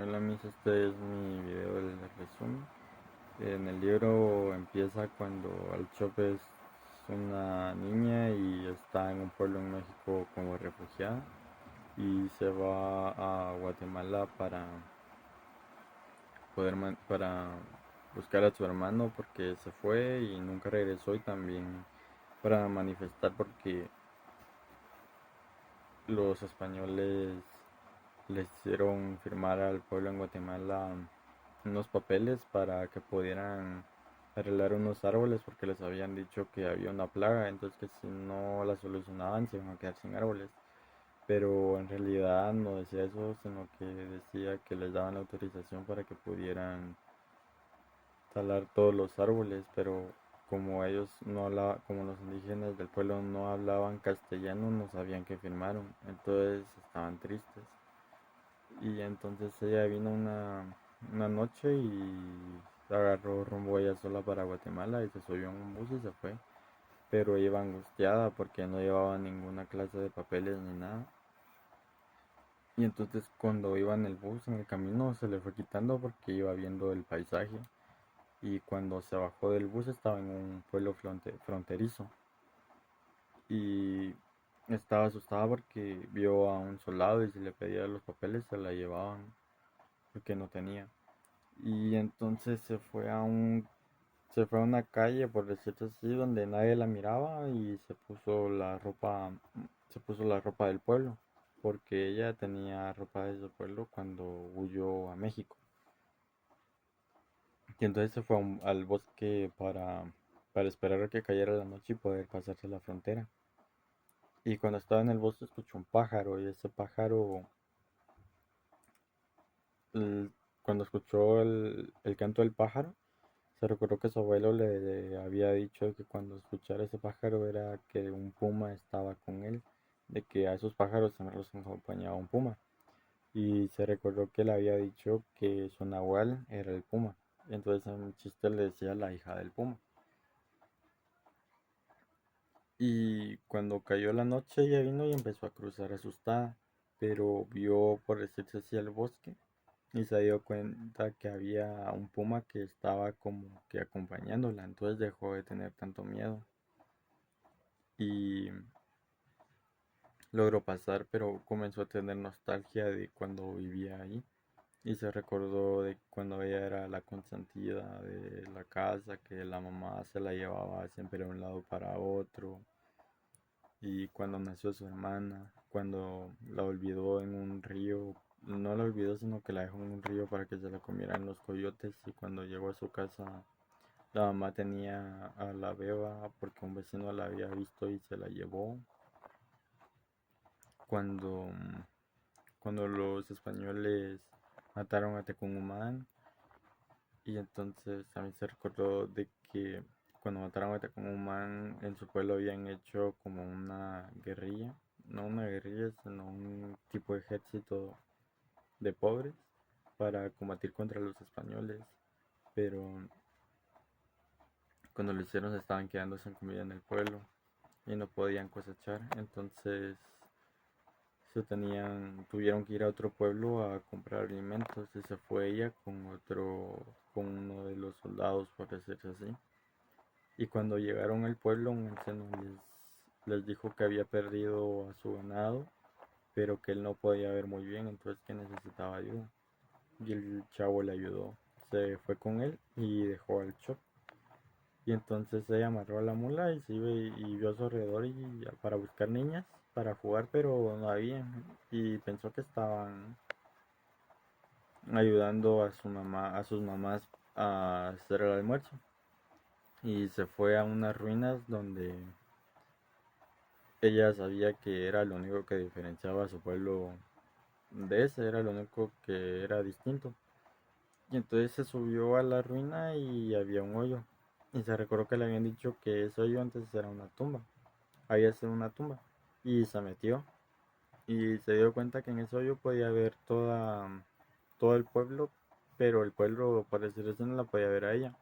Hola mis, este es mi video del resumen. En el libro empieza cuando Alchop es una niña y está en un pueblo en México como refugiada y se va a Guatemala para buscar a su hermano porque se fue y nunca regresó, y también para manifestar porque los españoles les hicieron firmar al pueblo en Guatemala unos papeles para que pudieran arreglar unos árboles porque les habían dicho que había una plaga, entonces que si no la solucionaban se iban a quedar sin árboles. Pero en realidad no decía eso, sino que decía que les daban la autorización para que pudieran talar todos los árboles, pero como ellos no hablaban, como los indígenas del pueblo no hablaban castellano, no sabían que firmaron, entonces estaban tristes. Y entonces ella vino una noche y agarró rumbo ella sola para Guatemala y se subió en un bus y se fue. Pero iba angustiada porque no llevaba ninguna clase de papeles ni nada. Y entonces cuando iba en el bus, en el camino, se le fue quitando porque iba viendo el paisaje. Y cuando se bajó del bus estaba en un pueblo fronterizo. Y estaba asustada porque vio a un soldado y si le pedía los papeles se la llevaban porque no tenía. Y entonces se fue a una calle, por decirlo así, donde nadie la miraba y se puso la ropa del pueblo, porque ella tenía ropa de ese pueblo cuando huyó a México. Y entonces se fue al bosque para esperar a que cayera la noche y poder pasarse la frontera. Y cuando estaba en el bosque escuchó un pájaro y ese pájaro, l- cuando escuchó el canto del pájaro, se recordó que su abuelo le había dicho que cuando escuchara ese pájaro era que un puma estaba con él, de que a esos pájaros también los acompañaba un puma. Y se recordó que le había dicho que su nahual era el puma. Entonces en chiste le decía la hija del puma. Y cuando cayó la noche ella vino y empezó a cruzar asustada, pero vio por decirse así el bosque y se dio cuenta que había un puma que estaba como que acompañándola, entonces dejó de tener tanto miedo y logró pasar, pero comenzó a tener nostalgia de cuando vivía ahí y se recordó de cuando ella era la consentida de la casa, que la mamá se la llevaba siempre de un lado para otro, y cuando nació su hermana, cuando la olvidó en un río, no la olvidó sino que la dejó en un río para que se la comieran los coyotes, y cuando llegó a su casa la mamá tenía a la beba porque un vecino la había visto y se la llevó. Cuando, cuando los españoles mataron a Tecumumán, y entonces también se recordó de que cuando mataron a Tecumumán en su pueblo habían hecho como una guerrilla, no una guerrilla, sino un tipo de ejército de pobres para combatir contra los españoles, pero cuando lo hicieron se estaban quedando sin comida en el pueblo y no podían cosechar, entonces tuvieron que ir a otro pueblo a comprar alimentos y se fue ella con uno de los soldados, por decirse así. Y cuando llegaron al pueblo, un anciano les dijo que había perdido a su ganado, pero que él no podía ver muy bien, entonces que necesitaba ayuda. Y el chavo le ayudó. Se fue con él y dejó al chop. Y entonces ella amarró a la mula y se iba y vio a su alrededor para buscar niñas para jugar, pero no había. Y pensó que estaban ayudando a sus mamás a hacer el almuerzo. Y se fue a unas ruinas donde ella sabía que era lo único que diferenciaba a su pueblo de ese, era lo único que era distinto. Y entonces se subió a la ruina y había un hoyo. Y se recordó que le habían dicho que ese hoyo antes era una tumba. Había sido una tumba. Y se metió. Y se dio cuenta que en ese hoyo podía ver todo el pueblo. Pero el pueblo, por decirlo así, no la podía ver a ella.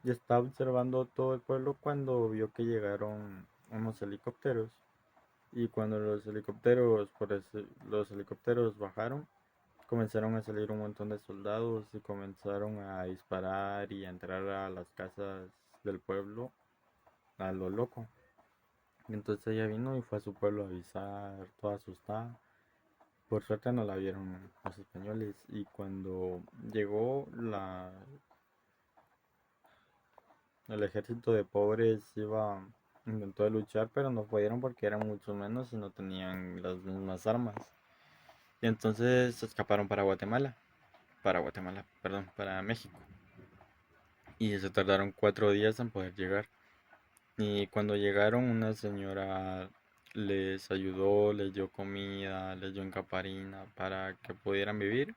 Y estaba observando todo el pueblo cuando vio que llegaron unos helicópteros. Y cuando los helicópteros bajaron, comenzaron a salir un montón de soldados y comenzaron a disparar y a entrar a las casas del pueblo a lo loco. Y entonces ella vino y fue a su pueblo a avisar, toda asustada. Por suerte no la vieron los españoles y cuando llegó el ejército de pobres intentó de luchar, pero no pudieron porque eran mucho menos y no tenían las mismas armas. Y entonces se escaparon para Guatemala, perdón, para México. Y se tardaron 4 días en poder llegar. Y cuando llegaron, una señora les ayudó, les dio comida, les dio encaparina para que pudieran vivir.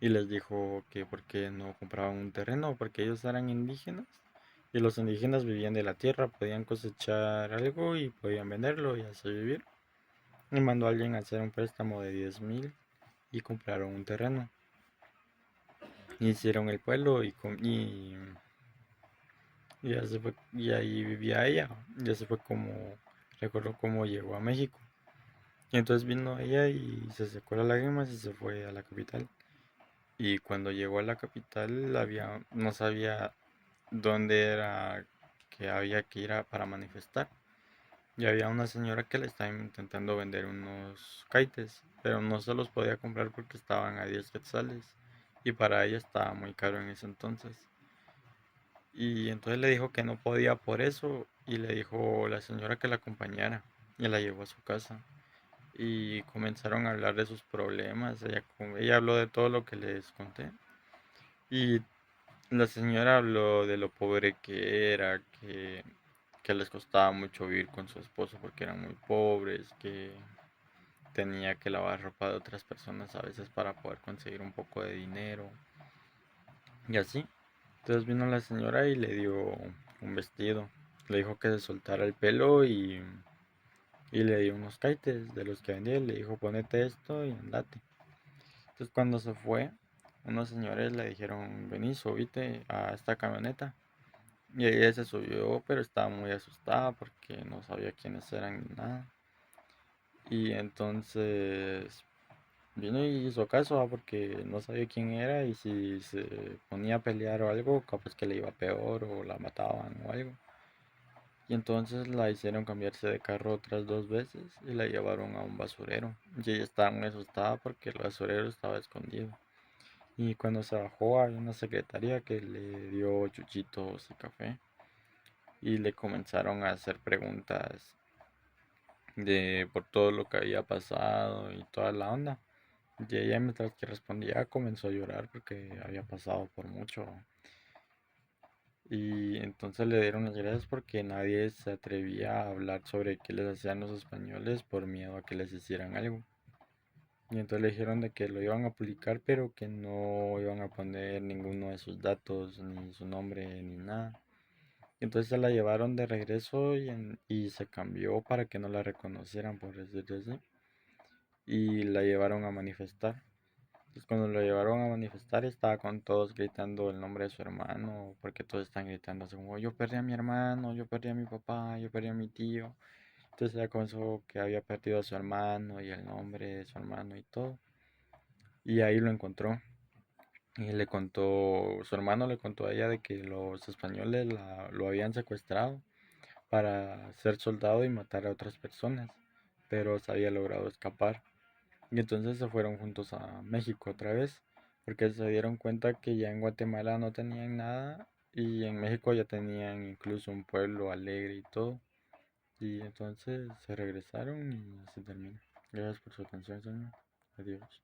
Y les dijo que por qué no compraban un terreno, porque ellos eran indígenas. Y los indígenas vivían de la tierra, podían cosechar algo y podían venderlo y así vivir. Y mandó a alguien a hacer un préstamo de 10,000 y compraron un terreno. Hicieron el pueblo y ya se fue, y ahí vivía ella. Ya se fue como, recuerdo cómo llegó a México. Y entonces vino ella y se secó las lágrimas y se fue a la capital. Y cuando llegó a la capital no sabía dónde era que había que ir para manifestar. Y había una señora que le estaba intentando vender unos kaites, pero no se los podía comprar porque estaban a 10 quetzales. Y para ella estaba muy caro en ese entonces. Y entonces le dijo que no podía por eso y le dijo la señora que la acompañara y la llevó a su casa. Y comenzaron a hablar de sus problemas. Ella habló de todo lo que les conté. Y la señora habló de lo pobre que era, que les costaba mucho vivir con su esposo porque eran muy pobres, que tenía que lavar ropa de otras personas a veces para poder conseguir un poco de dinero y así. Entonces vino la señora y le dio un vestido. Le dijo que se soltara el pelo y le dio unos caites de los que vendía y le dijo ponete esto y andate. Entonces cuando se fue, unos señores le dijeron vení, subite a esta camioneta. Y ella se subió, pero estaba muy asustada porque no sabía quiénes eran ni nada. Y entonces vino y hizo caso, porque no sabía quién era y si se ponía a pelear o algo, capaz que le iba peor o la mataban o algo. Y entonces la hicieron cambiarse de carro otras 2 veces y la llevaron a un basurero. Y ella estaba muy asustada porque el basurero estaba escondido. Y cuando se bajó había una secretaria que le dio chuchitos y café. Y le comenzaron a hacer preguntas de por todo lo que había pasado y toda la onda. Y ella mientras que respondía comenzó a llorar porque había pasado por mucho. Y entonces le dieron las gracias porque nadie se atrevía a hablar sobre qué les hacían los españoles por miedo a que les hicieran algo. Y entonces le dijeron de que lo iban a publicar pero que no iban a poner ninguno de sus datos, ni su nombre, ni nada. Entonces se la llevaron de regreso y se cambió para que no la reconocieran, por decirlo así. Y la llevaron a manifestar. Entonces cuando la llevaron a manifestar estaba con todos gritando el nombre de su hermano, porque todos están gritando así como yo perdí a mi hermano, yo perdí a mi papá, yo perdí a mi tío. Entonces ella comenzó que había perdido a su hermano y el nombre de su hermano y todo. Y ahí lo encontró. Y le contó, su hermano le contó a ella de que los españoles lo habían secuestrado para ser soldado y matar a otras personas, pero se había logrado escapar. Y entonces se fueron juntos a México otra vez, porque se dieron cuenta que ya en Guatemala no tenían nada y en México ya tenían incluso un pueblo alegre y todo. Y entonces se regresaron y así termina. Gracias por su atención, señor. Adiós.